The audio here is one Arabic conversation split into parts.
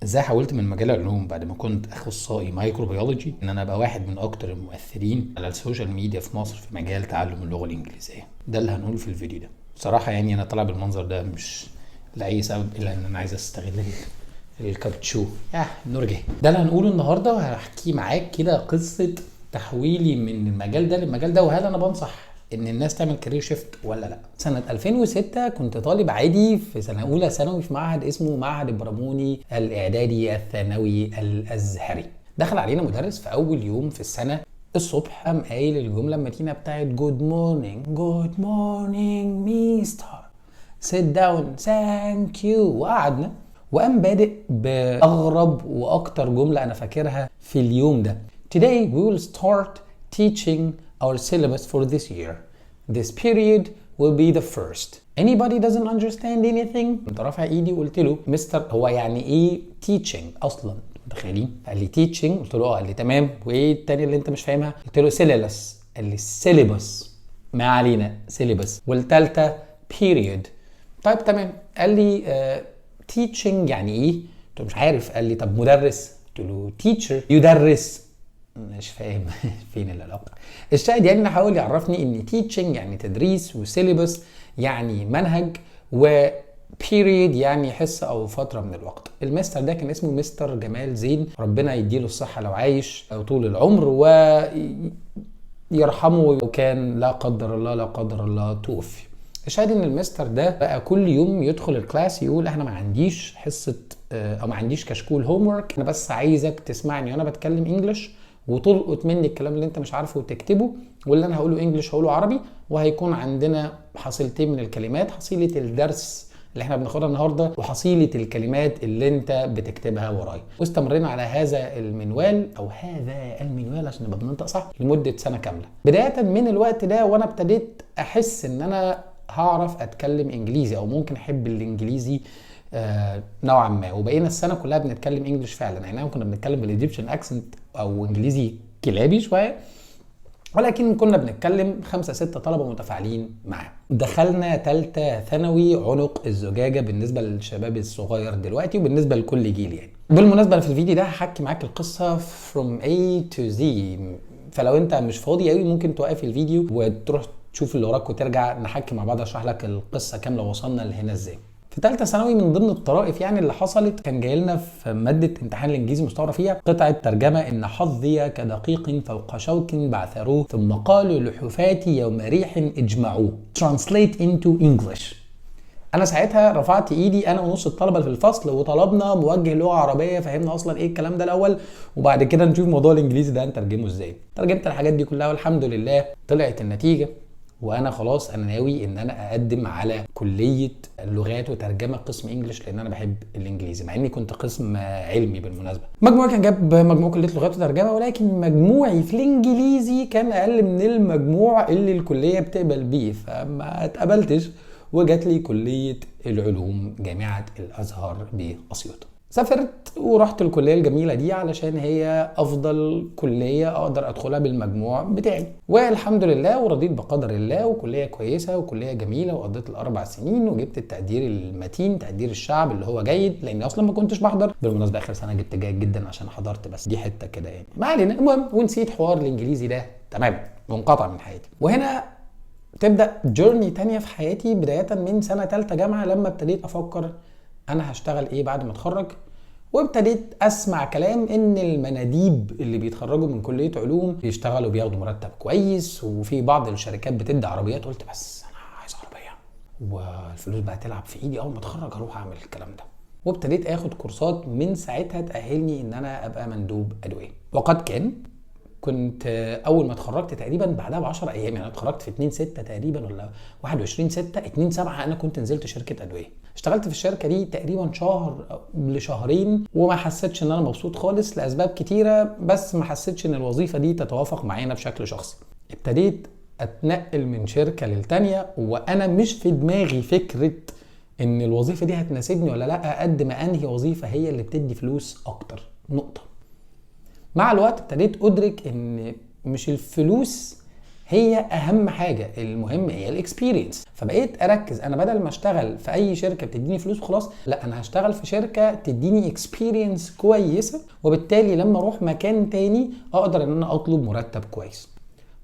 ازاي حولت من مجال العلوم بعد ما كنت اخصائي مايكروبيولوجي ان انا ابقى واحد من اكتر المؤثرين على السوشيال ميديا في مصر في مجال تعلم اللغه الانجليزيه. ده اللي هنقوله في الفيديو ده. بصراحه يعني انا طالع بالمنظر ده مش لاي سبب الا ان انا عايز استغل الكابتشو النور جه. ده اللي هنقوله النهارده، وهحكي معاك كده قصه تحويلي من المجال ده للمجال ده، وهل انا بنصح ان الناس تعمل كارير شيفت ولا لا. سنه 2006 كنت طالب عادي في سنه اولى ثانوي في معهد اسمه معهد البراموني الاعدادي الثانوي الازهري. دخل علينا مدرس في اول يوم في السنه الصبح، قام قايل الجمله المتينه بتاعت جود مورنينج مستر sit down thank you، وقعدنا وقام بادئ باغرب واكتر جمله انا فاكرها في اليوم ده. Today we will start teaching our syllabus for this year. This period will be the first. Anybody doesn't understand anything؟ كنت رافع ايدي وقلت له مستر هو يعني ايه teaching اصلا؟ متخيلين؟ قال لي teaching، قلت له قال لي تمام، وايه التانية اللي انت مش فاهمها؟ قلت له syllabus، قال لي syllabus، ما علينا syllabus، والتالتة period. طيب تمام. قال لي teaching يعني ايه؟ قلت له مش عارف. قال لي طب مدرس؟ قلت له teacher يدرس، مش فاهم فين العلاقه. الشاهد يعني نحاول يعرفني ان teaching يعني تدريس، وسيلبس يعني منهج، وبيريد يعني حصه او فتره من الوقت. المستر ده كان اسمه مستر جمال زين، ربنا يديله الصحه لو عايش طول العمر ويرحمه، وكان لا قدر الله توفي. الشاهد ان المستر ده بقى كل يوم يدخل الكلاس يقول احنا ما عنديش حصه او ما عنديش كشكول هوم ورك، انا بس عايزك تسمعني وانا بتكلم انجلش وتلقط مني الكلام اللي انت مش عارفه وتكتبه، واللي انا هقوله انجلش هقوله عربي، وهيكون عندنا حصيلتين من الكلمات، حصيله الدرس اللي احنا بناخدها النهارده وحصيله الكلمات اللي انت بتكتبها ورايا. واستمرينا على هذا المنوال عشان نبقى بننطق صح لمده سنه كامله. بدايه من الوقت ده وانا ابتديت احس ان انا هعرف اتكلم انجليزي او ممكن احب الانجليزي نوعا ما، وبقينا السنه كلها بنتكلم انجلش فعلا. يعني كنا بنتكلم بالايجيبشن اكسنت او انجليزي كلابي شويه، ولكن كنا بنتكلم 5-6 طلبه متفاعلين معاه. دخلنا ثالثه ثانوي عنق الزجاجه بالنسبه للشباب الصغير دلوقتي وبالنسبه لكل جيل. يعني بالمناسبه في الفيديو ده هحكي معاك القصه from A to Z، فلو انت مش فاضي قوي ممكن توقف الفيديو وتروح تشوف اللي وراك وترجع نحكي مع بعض، اشرح لك القصه كامله وصلنا لهنا ازاي. في ثالثه ثانوي من ضمن الطرائف يعني اللي حصلت، كان جاي لنا في ماده امتحان الانجليزي مستوى فيها قطعه ترجمه ان حظي كدقيق فوق شوك بعثروه ثم قالوا لحفاتي يوم ريح اجمعوه. Translate into English. انا ساعتها رفعت ايدي انا ونص الطلبه اللي في الفصل وطلبنا موجه لغه عربيه فهمنا اصلا ايه الكلام ده الاول، وبعد كده نشوف موضوع الانجليزي ده نترجمه ازاي. ترجمت الحاجات دي كلها والحمد لله طلعت النتيجه، وانا خلاص انا ناوي ان انا اقدم على كليه اللغات وترجمه قسم انجلش، لان انا بحب الانجليزي مع اني كنت قسم علمي بالمناسبه. مجموعي كان جاب مجموع كليه لغات وترجمه، ولكن مجموعي في الانجليزي كان اقل من المجموع اللي الكليه بتقبل بيه، فما اتقبلتش وجات لي كليه العلوم جامعه الازهر باسيوط. سافرت ورحت الكليه الجميله دي علشان هي افضل كليه اقدر ادخلها بالمجموع بتاعي، والحمد لله ورضيت بقدر الله، وكليه كويسه وكليه جميله، وقضيت ال4 سنين وجبت التقدير المتين، تقدير الشعب اللي هو جيد، لاني اصلا ما كنتش بحضر. بالمناسبه اخر سنه جبت جيد جدا عشان حضرت، بس دي حته كده يعني ما علينا. المهم ونسيت حوار الانجليزي ده تماما، منقطع من حياتي. وهنا تبدا جورني تانية في حياتي، بدايه من سنه ثالثه جامعه لما ابتديت افكر انا هشتغل ايه بعد ما اتخرج. وابتديت اسمع كلام ان المناديب اللي بيتخرجوا من كليه علوم بيشتغلوا بياخدوا مرتب كويس، وفي بعض الشركات بتدي عربيات. قلت بس انا عايز عربيه والفلوس بقى تلعب في ايدي، اول ما اتخرج اروح اعمل الكلام ده. وابتديت اخد كورسات من ساعتها تاهلني ان انا ابقى مندوب ادويه. وقد كان كنت اول ما اتخرجت تقريبا بعدها ب10 ايام، يعني اتخرجت في 2/6 تقريبا ولا 21/6 2/7 انا كنت نزلت شركه ادويه. اشتغلت في الشركه دي تقريبا شهر لشهرين، وما حسيتش ان انا مبسوط خالص لاسباب كتيره، بس ما حسيتش ان الوظيفه دي تتوافق معايا بشكل شخصي. ابتديت اتنقل من شركه للتانيه وانا مش في دماغي فكره ان الوظيفه دي هتناسبني ولا لا، قد ما انهي وظيفه هي اللي بتدي فلوس اكتر. نقطه. مع الوقت ابتديت ادرك ان مش الفلوس هي اهم حاجه، المهم هي الاكسبيرينس. فبقيت اركز انا بدل ما اشتغل في اي شركه بتديني فلوس وخلاص، لا انا هشتغل في شركه تديني اكسبيرينس كويسه، وبالتالي لما اروح مكان تاني اقدر ان انا اطلب مرتب كويس.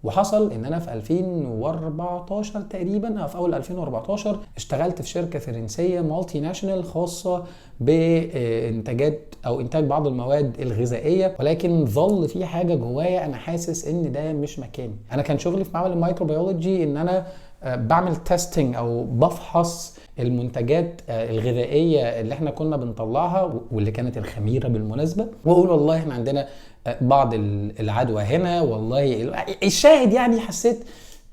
وحصل ان انا في 2014 تقريبا او في اول 2014 اشتغلت في شركه فرنسيه مالتي ناشونال خاصه بانتاجات او انتاج بعض المواد الغذائيه، ولكن ظل في حاجه جوايا انا حاسس ان ده مش مكاني. انا كان شغلي في معمل الميكروبيولوجي ان انا بعمل تيستنج او بفحص المنتجات الغذائيه اللي احنا كنا بنطلعها واللي كانت الخميره بالمناسبه، واقول والله احنا عندنا بعض العدوى هنا، والله الشاهد يعني حسيت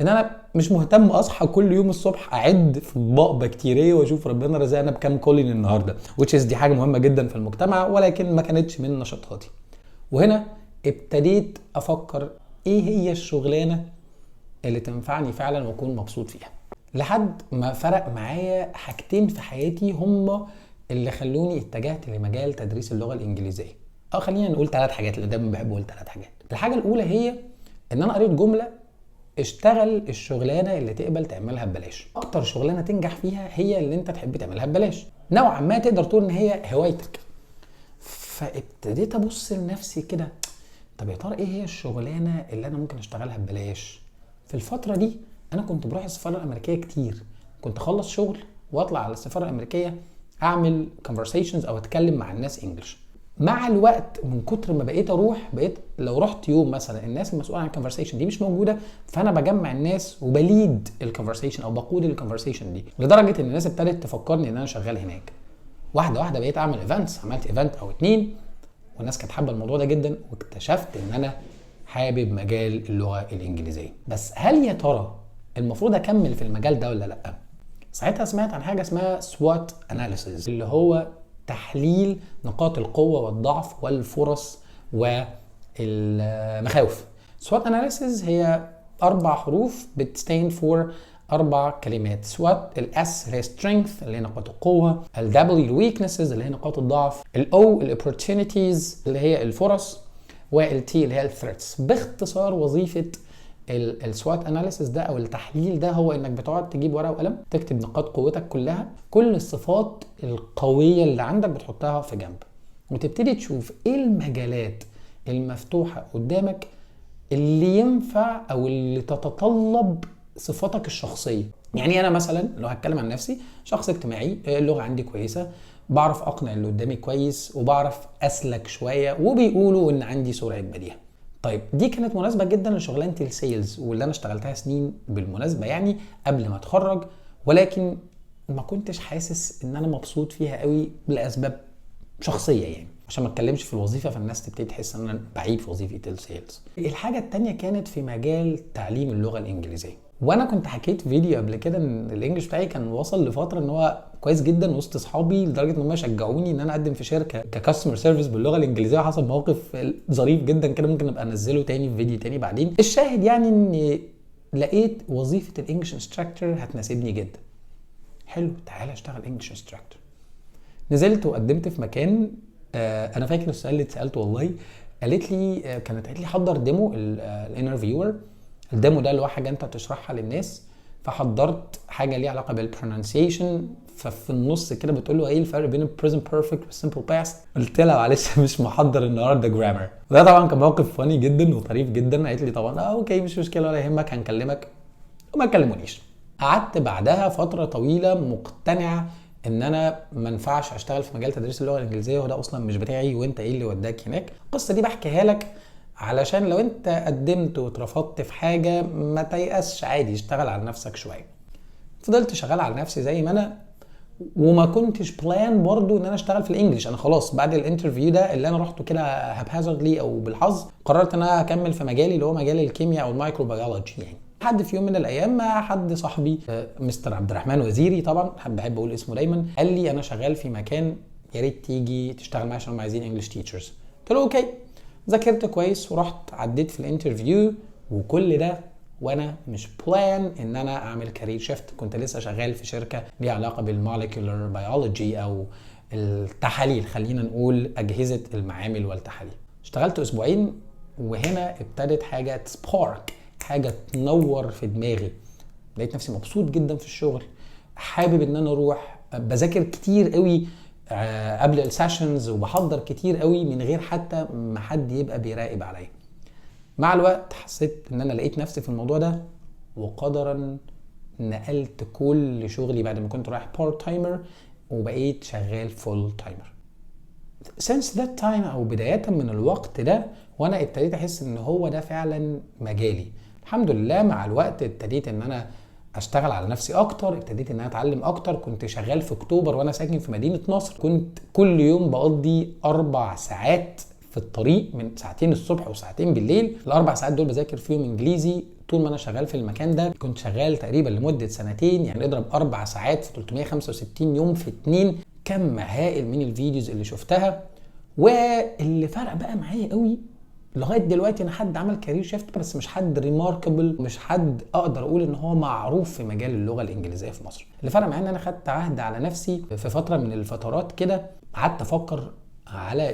ان انا مش مهتم اصحى كل يوم الصبح اعد في اطباق بكتيريه واشوف ربنا رزقنا بكام كولين النهارده، which is دي حاجه مهمه جدا في المجتمع ولكن ما كانتش من نشاطاتي. وهنا ابتديت افكر ايه هي الشغلانه اللي تنفعني فعلا واكون مبسوط فيها، لحد ما فرق معايا حاجتين في حياتي هم اللي خلوني اتجهت لمجال تدريس اللغه الانجليزيه. خلينا نقول 3 حاجات، اللي دايما بحب اقول 3 حاجات. الحاجه الاولى هي ان انا قريت جمله: اشتغل الشغلانه اللي تقبل تعملها ببلاش. اكتر شغلانه تنجح فيها هي اللي انت تحب تعملها ببلاش، نوعا ما تقدر تقول ان هي هوايتك. فابتديت ابص لنفسي كده، طب يا ترى ايه هي الشغلانه اللي انا ممكن اشتغلها ببلاش؟ في الفتره دي انا كنت بروح السفاره الامريكيه كتير، كنت اخلص شغل واطلع على السفاره الامريكيه اعمل conversations او اتكلم مع الناس انجلش. مع الوقت من كتر ما بقيت اروح، بقيت لو رحت يوم مثلا الناس المسؤوله عن الكونفرسيشن دي مش موجوده، فانا بجمع الناس وبليد الكونفرسيشن او بقود الكونفرسيشن دي، لدرجه ان الناس ابتدت تفكرني ان انا شغال هناك. واحده واحده بقيت اعمل ايفنتس، عملت ايفنت او 2، والناس كانت حابه الموضوع ده جدا، واكتشفت ان انا حابب مجال اللغه الانجليزيه. بس هل يا ترى المفروض اكمل في المجال ده ولا لا؟ ساعتها سمعت عن حاجه اسمها سوات اناليسيز، اللي هو تحليل نقاط القوة والضعف والفرص والمخاوف. SWOT analysis هي 4 حروف بتstand for 4 كلمات. SWOT الS اللي هي strength اللي هي نقاط القوة، W weaknesses اللي هي نقاط الضعف، O opportunities اللي هي الفرص، T اللي هي threats. باختصار وظيفة السوات اناليسيس ده او التحليل ده هو انك بتقعد تجيب ورقه وقلم تكتب نقاط قوتك كلها، كل الصفات القويه اللي عندك بتحطها في جنب، وتبتدي تشوف ايه المجالات المفتوحه قدامك اللي ينفع او اللي تتطلب صفاتك الشخصيه. يعني انا مثلا لو هتكلم عن نفسي، شخص اجتماعي، اللغه عندي كويسه، بعرف اقنع اللي قدامي كويس، وبعرف اسلك شويه، وبيقولوا ان عندي سرعه بديهه. طيب دي كانت مناسبه جدا لشغلانه السيلز، واللي انا اشتغلتها سنين بالمناسبه يعني قبل ما اتخرج، ولكن ما كنتش حاسس ان انا مبسوط فيها قوي لاسباب شخصيه، يعني عشان ما اتكلمش في الوظيفه فالناس تبتدي تحس ان انا بعيد في وظيفه السيلز. الحاجه الثانيه كانت في مجال تعليم اللغه الانجليزيه، وانا كنت حكيت فيديو قبل كده ان الانجليش بتاعي كان وصل لفتره ان هو كويس جدا وسط اصحابي، لدرجه ان هم شجعوني ان انا اقدم في شركه ككاستمر سيرفيس باللغه الانجليزيه. حصل موقف ظريف جدا كده ممكن ابقى انزله تاني في فيديو تاني بعدين. الشاهد يعني ان لقيت وظيفه الانجليش انستراكتور هتناسبني جدا. حلو، تعالى اشتغل انجليش انستراكتور. نزلت وقدمت في مكان، انا فاكر السؤال اللي اتسالته والله، قالت لي كانت قالت لي حضر ديمو الانترفيور. الديمو ده اللي هو حاجه انت بتشرحها للناس، فحضرت حاجه ليها علاقه بالبرونانسيشن، ففي النص كده بتقول له ايه الفرق بين البريزنت بيرفكت والسمبل باست. قلت لها معلش مش محضر النهارده جرامر. وده طبعا كان موقف فاني جدا وطريف جدا. قالت لي طبعا اوكي مش مشكله ولا يهمك هنكلمك، وما كلمونيش. قعدت بعدها فتره طويله مقتنع ان انا ما ينفعش اشتغل في مجال تدريس اللغه الانجليزيه، وده اصلا مش بتاعي، وانت ايه اللي وداك هناك. القصه دي بحكيها لك علشان لو انت قدمت واترفضت في حاجه ما تيأسش، عادي اشتغل على نفسك شويه. فضلت شغال على نفسي زي ما انا، وما كنتش بلان برضو ان انا اشتغل في الانجليش. انا خلاص بعد الانترفيو ده اللي انا رحته كده هابهازردلي او بالحظ، قررت ان انا اكمل في مجالي اللي هو مجال الكيمياء او الميكروبيولوجي. يعني حد في يوم من الايام مع حد صاحبي مستر عبد الرحمن وزيري، طبعا بحب اقول اسمه دايما، قال لي انا شغال في مكان يا ريت تيجي تشتغل معايا عشان هم عايزين انجلش تيتشرز. قلت له اوكي. ذاكرت كويس ورحت عديت في الانترفيو، وكل ده وانا مش بلان ان انا اعمل كارير شيفت. كنت لسه شغال في شركه ليها علاقه بالموليكولر بيولوجي او التحاليل، خلينا نقول اجهزه المعامل والتحاليل. اشتغلت اسبوعين وهنا ابتدت حاجه سبارك حاجه تنور في دماغي. لقيت نفسي مبسوط جدا في الشغل، حابب ان انا اروح، بذاكر كتير قوي قبل السيشنز، وبحضر كتير قوي من غير حتى ما حد يبقى بيراقب عليا. مع الوقت حسيت ان انا لقيت نفسي في الموضوع ده، وقدرا نقلت كل شغلي بعد ما كنت رايح بارت تايمر وبقيت شغال فول تايمر. since that time او بداية من الوقت ده وانا ابتديت احس ان هو ده فعلا مجالي. الحمد لله مع الوقت ابتديت ان انا اشتغل على نفسي اكتر، ابتديت ان انا اتعلم اكتر. كنت شغال في اكتوبر وانا ساكن في مدينة نصر، كنت كل يوم بقضي 4 ساعات في الطريق، من ساعتين الصبح وساعتين بالليل. ال4 ساعات دول بذاكر فيهم انجليزي طول ما انا شغال في المكان ده. كنت شغال تقريبا لمدة 2 سنين، يعني اضرب 4 ساعات في 365 يوم في 2. كم هائل من الفيديوز اللي شفتها. واللي فرق بقى معايا قوي لغايه دلوقتي، انا حد عمل كارير شيفت بس مش حد ريماركبل، مش حد اقدر اقول ان هو معروف في مجال اللغه الانجليزيه في مصر. اللي فرق معايا ان انا خدت عهد على نفسي في فتره من الفترات كده، قعدت افكر على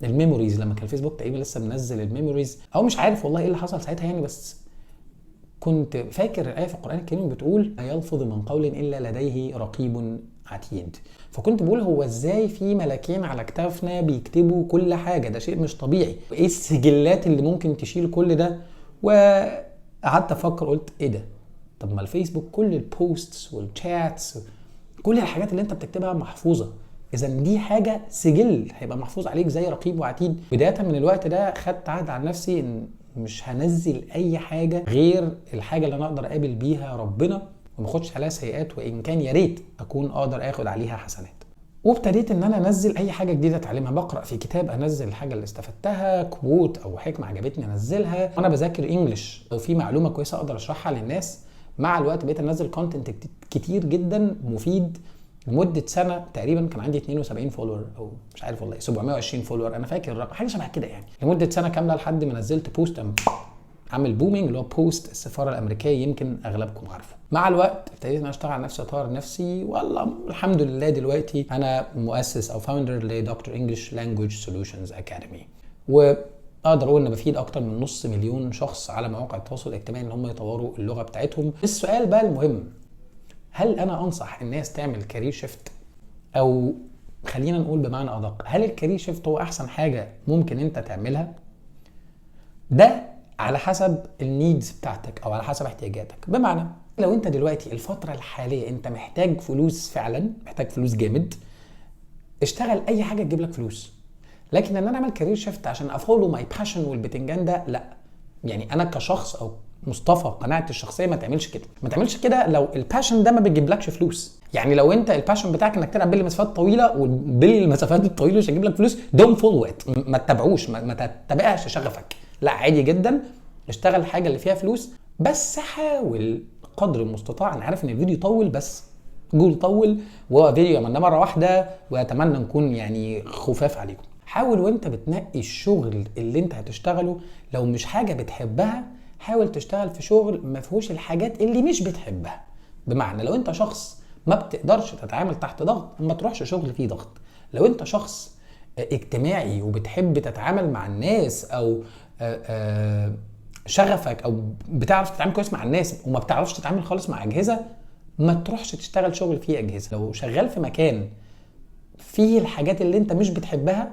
الميموريز لما كان الفيسبوك تقريبا لسه منزل الميموريز، او مش عارف والله ايه اللي حصل ساعتها يعني، بس كنت فاكر الآية في القرآن الكريم بتقول لا يلفظ من قول إلا لديه رقيب عتيد. فكنت بقول هو ازاي في ملكين على كتافنا بيكتبوا كل حاجة؟ ده شيء مش طبيعي. وايه السجلات اللي ممكن تشيل كل ده؟ وقعدت افكر قلت ايه ده؟ طب ما الفيسبوك كل البوستس والشاتس، كل الحاجات اللي انت بتكتبها محفوظة، اذا دي حاجة سجل هيبقى محفوظ عليك زي رقيب وعتيد. بداية من الوقت ده خدت عهد على نفسي ان مش هنزل اي حاجة غير الحاجة اللي انا اقدر اقابل بيها ربنا، وما اخدش عليها سيئات، وان كان يا ريت اكون اقدر اخد عليها حسنات. وابتديت ان انا انزل اي حاجه جديده اتعلمها، بقرا في كتاب انزل الحاجه اللي استفدتها، كوت او حكمه عجبتني انزلها، وانا بذاكر انجلش لو في معلومه كويسه اقدر اشرحها للناس. مع الوقت بقيت انزل كونتنت كتير جدا مفيد. لمده سنه تقريبا كان عندي 72 فولور، او مش عارف والله 720 فولور، انا فاكر الرقم حاجه شبه كده يعني. لمده سنه كامله لحد ما نزلت بوست عامل بومينج، اللي هو بوست السفاره الامريكيه، يمكن اغلبكم عارفه. مع الوقت ابتديت ان انا اشتغل على نفسي واطور نفسي، والله الحمد لله دلوقتي انا مؤسس او فاوندر لدكتور انجلش لانجويج سوليوشنز اكاديمي، واقدر اقول ان بفيد اكتر من 500,000 شخص على مواقع التواصل الاجتماعي ان هم يطوروا اللغه بتاعتهم. السؤال بقى المهم، هل انا انصح الناس تعمل كارير شيفت؟ او خلينا نقول بمعنى ادق، هل الكارير شيفت هو احسن حاجه ممكن انت تعملها؟ ده على حسب النيدز بتاعتك او على حسب احتياجاتك. بمعنى لو انت دلوقتي الفتره الحاليه انت محتاج فلوس، فعلا محتاج فلوس جامد، اشتغل اي حاجه تجيب لك فلوس. لكن ان انا اعمل كارير شيفت عشان افولو ماي باشن والبتنجان ده، لا. يعني انا كشخص او مصطفى قناعتي الشخصيه ما تعملش كده. ما تعملش كده لو الباشن ده ما بيجيبلكش فلوس. يعني لو انت الباشن بتاعك انك تلعب بالمسافات طويله، والمسافات الطويله مش هيجيب لك فلوس، دونت فولو ات، ما تتابعوش، ما تتبعش شغفك. لا عادي جدا، اشتغل الحاجه اللي فيها فلوس، بس حاول قدر المستطاع. انا عارف ان الفيديو يطول، بس جول طول وهو فيديو عملناه مره واحده، واتمنى نكون يعني خفاف عليكم. حاول وانت بتنقي الشغل اللي انت هتشتغله، لو مش حاجه بتحبها حاول تشتغل في شغل ما فيهوش الحاجات اللي مش بتحبها. بمعنى لو انت شخص ما بتقدرش تتعامل تحت ضغط، ما تروحش شغل فيه ضغط. لو انت شخص اجتماعي وبتحب تتعامل مع الناس، او شغفك او بتعرف تتعامل كويس مع الناس وما بتعرفش تتعامل خالص مع اجهزه، ما تروحش تشتغل شغل فيه اجهزه. لو شغال في مكان فيه الحاجات اللي انت مش بتحبها،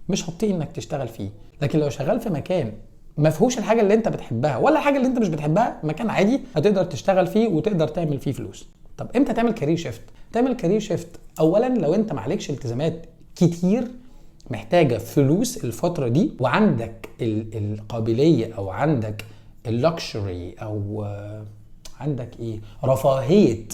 مش هتطيق انك تشتغل فيه. لكن لو شغال في مكان ما فيهوش الحاجه اللي انت بتحبها ولا الحاجه اللي انت مش بتحبها، مكان عادي هتقدر تشتغل فيه وتقدر تعمل فيه فلوس. طب امتى تعمل كارير شيفت؟ تعمل كارير شيفت اولا لو انت معلكش التزامات كتير محتاجه فلوس الفتره دي، وعندك القابليه او عندك اللكشري او عندك رفاهيه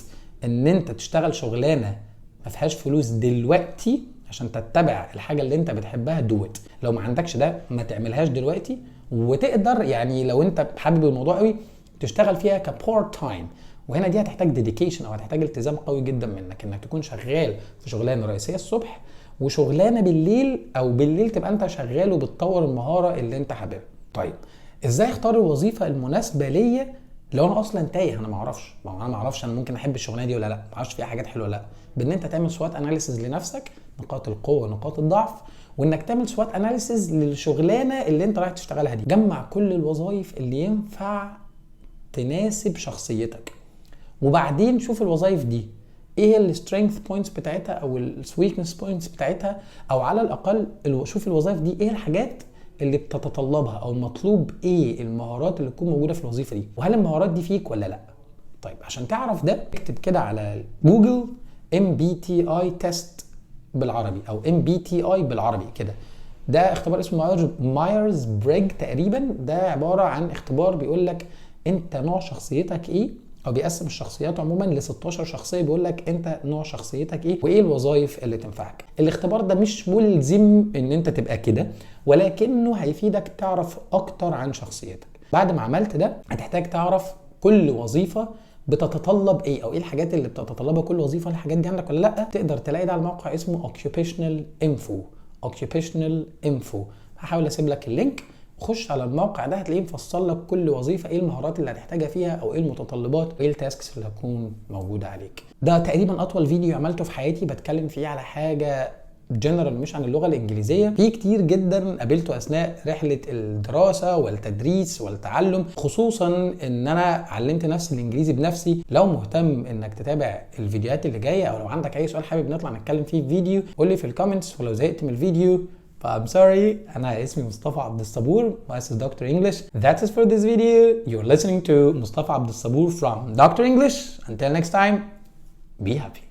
ان انت تشتغل شغلانه ما فيهاش فلوس دلوقتي عشان تتبع الحاجه اللي انت بتحبها، دوت. لو ما عندكش ده ما تعملهاش دلوقتي، وتقدر يعني لو انت حابب الموضوع قوي تشتغل فيها كبارت تايم. وهنا دي هتحتاج ديديكيشن او هتحتاج التزام قوي جدا منك، انك تكون شغال في شغلانه رئيسيه الصبح وشغلانه بالليل، او بالليل تبقى انت شغال وبتطور المهاره اللي انت حاببها. طيب ازاي اختار الوظيفه المناسبه ليا لو انا اصلا تايه؟ انا ما اعرفش انا ممكن احب الشغلانه دي ولا لا، ما اعرفش فيها حاجات حلوه ولا لا. بان انت تعمل سوات اناليسيز لنفسك، نقاط القوه ونقاط الضعف، وانك تعمل سوات اناليسيز للشغلانه اللي انت رايح تشتغلها دي. جمع كل الوظائف اللي ينفع تناسب شخصيتك، وبعدين شوف الوظائف دي ايه هي السترينث بوينتس بتاعتها او الويكنس بوينتس بتاعتها، او على الاقل شوف الوظائف دي ايه الحاجات اللي بتتطلبها او مطلوب ايه المهارات اللي تكون موجوده في الوظيفه دي، وهل المهارات دي فيك ولا لا. طيب عشان تعرف ده اكتب كده على جوجل MBTI تيست بالعربي او MBTI بالعربي كده. ده اختبار اسمه مايرز بريج تقريبا. ده عباره عن اختبار بيقول لك انت نوع شخصيتك ايه، او بيقسم الشخصيات عموما ل 16 شخصيه، بيقول لك انت نوع شخصيتك ايه وايه الوظائف اللي تنفعك. الاختبار ده مش ملزم ان انت تبقى كده، ولكنه هيفيدك تعرف اكتر عن شخصيتك. بعد ما عملت ده هتحتاج تعرف كل وظيفه بتتطلب ايه، او ايه الحاجات اللي بتتطلبها كل وظيفه. الحاجات دي عندك ولا لا؟ تقدر تلاقي ده على موقع اسمه Occupational Info. هحاول اسيب لك اللينك، خش على الموقع ده هتلاقيه مفصل لك كل وظيفه ايه المهارات اللي هتحتاجها فيها، او ايه المتطلبات وايه التاسكس اللي هتكون موجوده عليك. ده تقريبا اطول فيديو عملته في حياتي بتكلم فيه على حاجه جنرال مش عن اللغه الانجليزيه. في كتير جدا قابلته اثناء رحله الدراسه والتدريس والتعلم، خصوصا ان انا علمت نفسي الانجليزي بنفسي. لو مهتم انك تتابع الفيديوهات اللي جايه، او لو عندك اي سؤال حابب نطلع نتكلم فيه في فيديو، قول لي في الكومنتس. ولو زهقت من الفيديو I'm sorry. أنا اسمي مصطفى عبد الصبور مؤسس دكتور English. That's it for this video. You're listening to مصطفى عبد الصبور from Dr. English. Until next time, be happy.